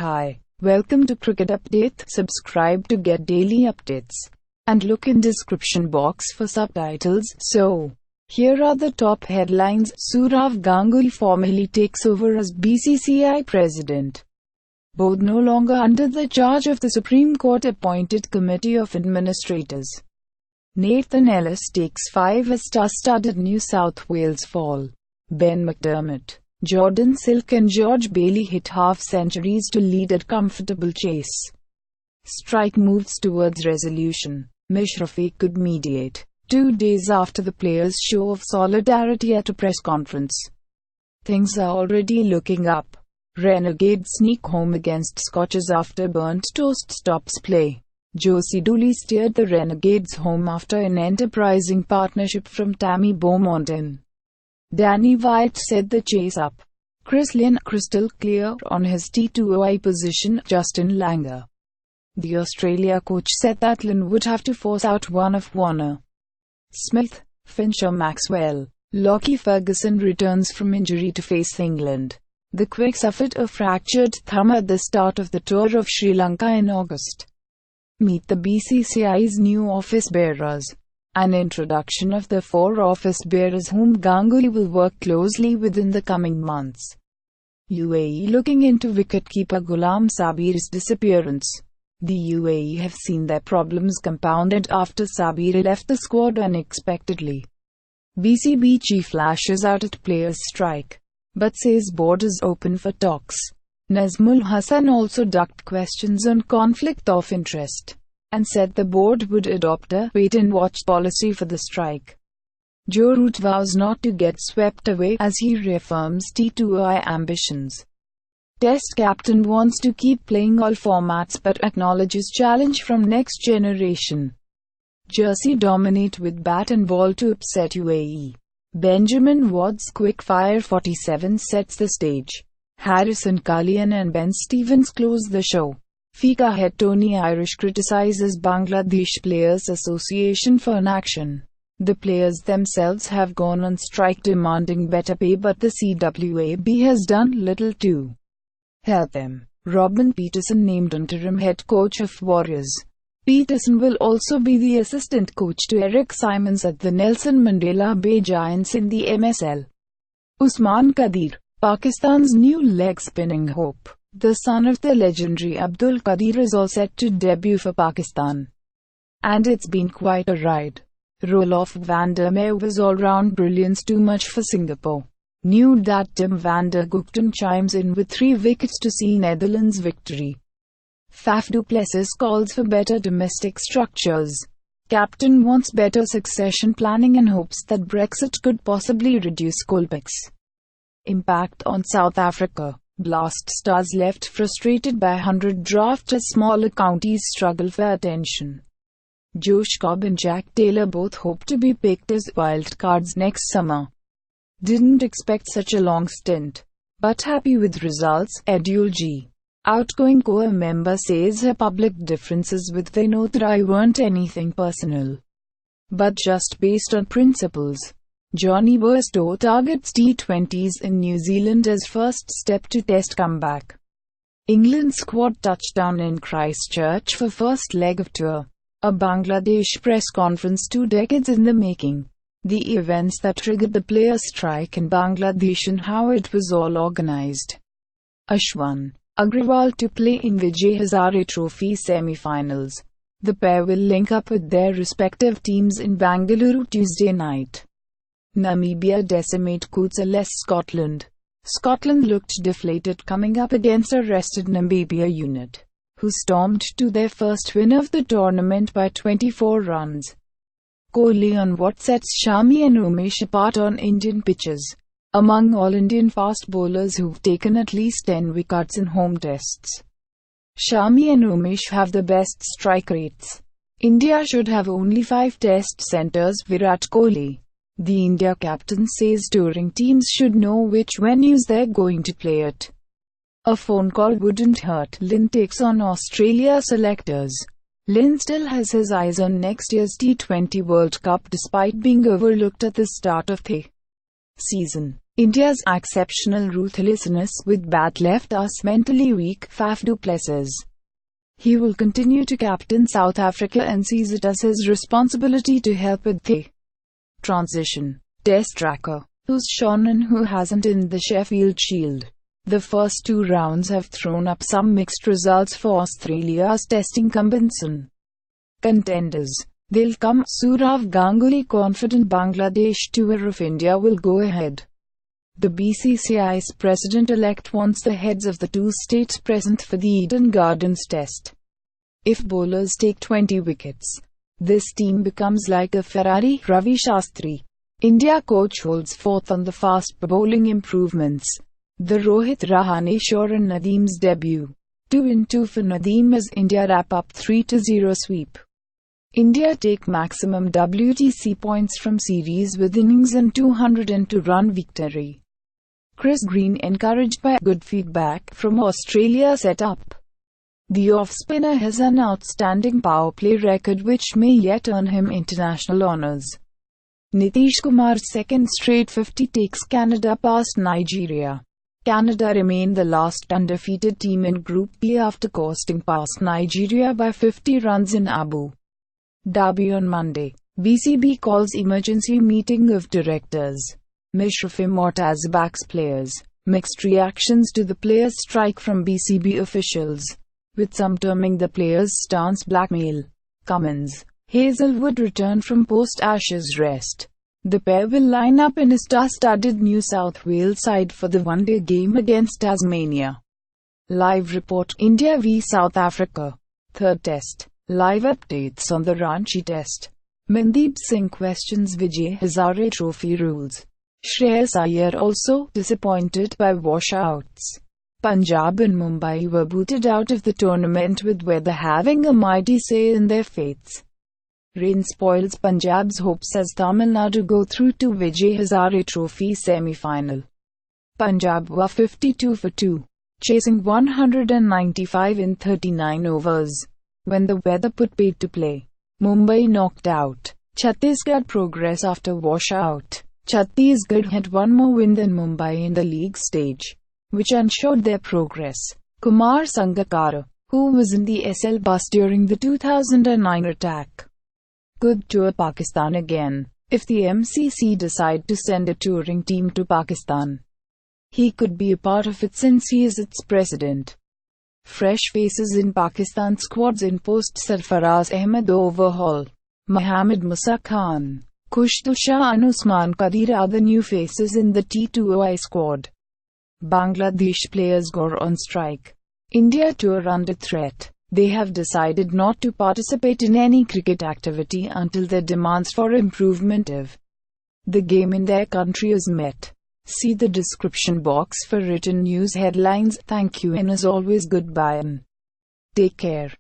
Hi, welcome to Cricket Update. Subscribe to get daily updates and look in description box for subtitles. So, here are the top headlines. Sourav Ganguly formally takes over as BCCI president. Both no longer under the charge of the Supreme Court appointed Committee of Administrators. Nathan Ellis takes 5 as star-studded New South Wales fall. Ben McDermott, Jordan Silk and George Bailey hit half-centuries to lead a comfortable chase. Strike moves towards resolution. Mashrafe could mediate. 2 days after the players' show of solidarity at a press conference. Things are already looking up. Renegades sneak home against Scorchers after burnt toast stops play. Josie Dooley steered the Renegades home after an enterprising partnership from Tammy, Beaumont and Dani. Wyatt said the chase up. Lynn crystal clear on his T20I position. Justin Langer, the Australia coach, said that Lynn would have to force out one of Warner, Smith, Finch or Maxwell. Lockie Ferguson returns from injury to face England. The quick suffered a fractured thumb at the start of the tour of Sri Lanka in August. Meet the BCCI's new office bearers. An introduction of the 4 office bearers whom Ganguly will work closely with in the coming months. UAE looking into wicketkeeper Ghulam Sabir's disappearance. The UAE have seen their problems compounded after Sabir left the squad unexpectedly. BCB chief lashes out at players' strike, but says board is open for talks. Nazmul Hassan also ducked questions on conflict of interest, and said the board would adopt a wait-and-watch policy for the strike. Joe Root vows not to get swept away as he reaffirms T20I ambitions. Test captain wants to keep playing all formats but acknowledges challenge from next generation. Jersey dominate with bat and ball to upset UAE. Benjamin Ward's quick-fire 47 sets the stage. Harrison Kalyan and Ben Stevens close the show. FICA head Tony Irish criticizes Bangladesh Players Association for inaction. The players themselves have gone on strike demanding better pay, but the CWAB has done little to help them. Robin Peterson named interim head coach of Warriors. Peterson will also be the assistant coach to Eric Simons at the Nelson Mandela Bay Giants in the MSL. Usman Qadir, Pakistan's new leg-spinning hope. The son of the legendary Abdul Qadir is all set to debut for Pakistan. And it's been quite a ride. Roelof van der Merwe's all-round brilliance too much for Singapore. New that Tim van der Gugten chimes in with 3 wickets to see Netherlands victory. Faf du Plessis calls for better domestic structures. Captain wants better succession planning and hopes that Brexit could possibly reduce goalbacks. Impact on South Africa. Blast stars left frustrated by 100 draft as smaller counties struggle for attention. Josh Cobb and Jack Taylor both hope to be picked as wildcards next summer. Didn't expect such a long stint, but happy with results. Edul G, outgoing core member, says her public differences with Vinod Rai weren't anything personal, but just based on principles. Johnny Bairstow targets T20s in New Zealand as first step to Test comeback. England squad touchdown in Christchurch for first leg of tour. A Bangladesh press conference 2 decades in the making. The events that triggered the players' strike in Bangladesh and how it was all organized. Ashwin Agrawal to play in Vijay Hazare Trophy semi-finals. The pair will link up with their respective teams in Bangalore Tuesday night. Namibia decimate Ellis Scotland. Scotland looked deflated coming up against a rested Namibia unit, who stormed to their first win of the tournament by 24 runs. Kohli on what sets Shami and Umesh apart on Indian pitches. Among all Indian fast bowlers who've taken at least 10 wickets in home tests, Shami and Umesh have the best strike rates. India should have only 5 test centres. Virat Kohli, the India captain, says touring teams should know which venues they're going to play at. A phone call wouldn't hurt. Lynn takes on Australia selectors. Lynn still has his eyes on next year's T20 World Cup despite being overlooked at the start of the season. India's exceptional ruthlessness with bat left us mentally weak. Faf du Plessis. He will continue to captain South Africa and sees it as his responsibility to help with the transition. Test tracker. Who's shone and who hasn't in the Sheffield Shield? The first two rounds have thrown up some mixed results for Australia's Test incumbents and contenders. They'll come. Sourav Ganguly confident Bangladesh tour of India will go ahead. The BCCI's president-elect wants the heads of the two states present for the Eden Gardens Test. If bowlers take 20 wickets, this team becomes like a Ferrari. Ravi Shastri. India coach holds forth on the fast bowling improvements. The Rohit Rahane and Nadeem's debut. 2-2 for Nadeem as India wrap up 3-0 sweep. India take maximum WTC points from series with innings and 202-run victory. Chris Green encouraged by good feedback from Australia set up. The off-spinner has an outstanding power play record which may yet earn him international honours. Nitish Kumar's second straight 50 takes Canada past Nigeria. Canada remain the last undefeated team in Group B after coasting past Nigeria by 50 runs in Abu Dhabi on Monday. BCB calls emergency meeting of directors. Mashrafe Mortaz backs players. Mixed reactions to the players' strike from BCB officials, with some terming the players' stance blackmail. Cummins. Hazelwood return from post-Ashes rest. The pair will line up in a star-studded New South Wales side for the one-day game against Tasmania. Live report. India v South Africa. Third Test. Live updates on the Ranchi Test. Mandeep Singh questions Vijay Hazare Trophy rules. Shreyas Iyer also disappointed by washouts. Punjab and Mumbai were booted out of the tournament with weather having a mighty say in their fates. Rain spoils Punjab's hopes as Tamil Nadu go through to Vijay Hazare Trophy semi-final. Punjab were 52 for 2, chasing 195 in 39 overs. When the weather put paid to play, Mumbai knocked out Chhattisgarh progress after washout. Chhattisgarh had one more win than Mumbai in the league stage, which ensured their progress. Kumar Sangakkara, who was in the SL bus during the 2009 attack, could tour Pakistan again. If the MCC decide to send a touring team to Pakistan, he could be a part of it since he is its president. Fresh faces in Pakistan squads in post-Sarfaraz Ahmed overhaul. Mohammad Musa Khan, Khushbu Shah and Usman Qadir are the new faces in the T20I squad. Bangladesh players go on strike. India tour under threat. They have decided not to participate in any cricket activity until their demands for improvement of the game in their country is met. See the description box for written news headlines. Thank you and as always goodbye and take care.